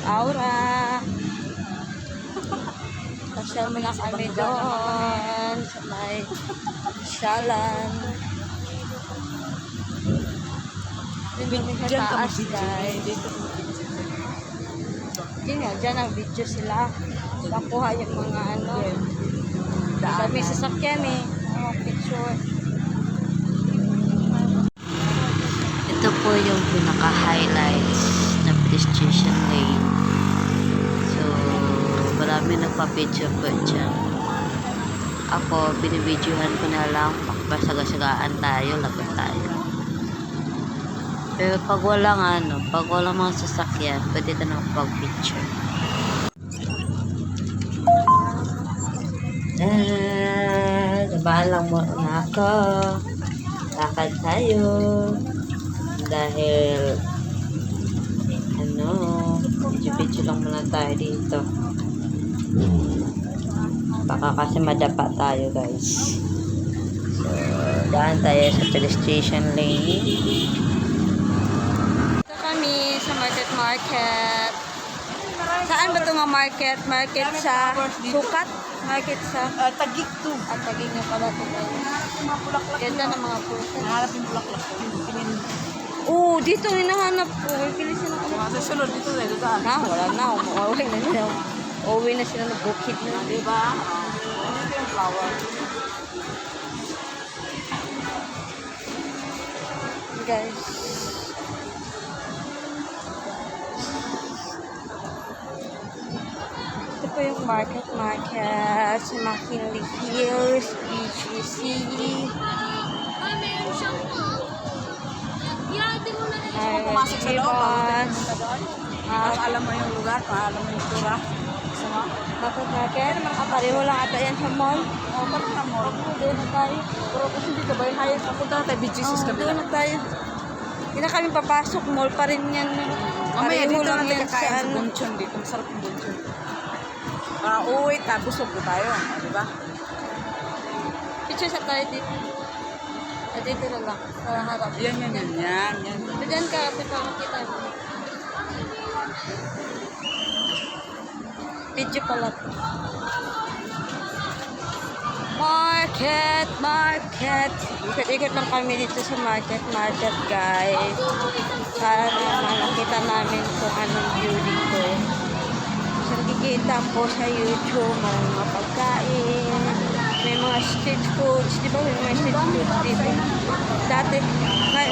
Aura. Pasyal muna kami doon sa may Shalan. Dito kami sa taas, guys. Yun nga, dyan ang video sila. Nakuha yung mga ano. Kami sasakyan eh. Mga picture. Ito po yung pinaka-highlights na pedestrian lane. So, marami nagpa-picture po dyan. Ako, binibidyohan ko na lang. Masaga-sagaan tayo, lagot tayo. Pero pag walang mga sasakyan, pwede ka na magpag-picture. Nabahan lang muna ako. Lakad tayo. Dahil, video lang muna tayo dito. Baka kasi madapa tayo, guys. So, daan tayo sa pedestrian lane. Ito kami sa market. Saan ba ito nga market? Market sa Sukat? Market sa Tagig to. At Tagig nga pala ito. Mga bulaklak. Ganda ng mga puso. Nahanap yung bulaklak. Oo, dito hinahanap ko. Pilisin ako. Sa sunod dito tayo daan. Wala na. Umuwi na sila. Uuwi na sila ng bukid na. Diba? Dito yung flower. Guys. Ito po yung market sa McKinley Hills, BGC. Kung pumasok sa loob, alam mo yung lugar, alam mo yung tura. Gusto mo? Bakit market? Pareho lang ata yan sa mall. Oo, parang na mall. Doon na tayo. Pero kasi dito ba yung hayas? Papunta na tayo, BGC's kami Doon na tayo. Hindi na kami papasok. Mall pa rin yan. Mamaya dito lang natin yan kakain sa Bunchon dito. Masarap yung Bunchon. Uwi, tapos busog na tayo. Diba? Picture sa tayo dito. Dito na lang. Sa harap. Yan. Diyan ka, kapit pa makita mo. Video pala. Market. Ikot-ikot lang kami dito sa market, guys. Para naman nakita namin kung anong view dito. So, nakikita po sa YouTube, maraming mga pagkain. May mga street foods. Di ba may mga street foods dito? Dati, may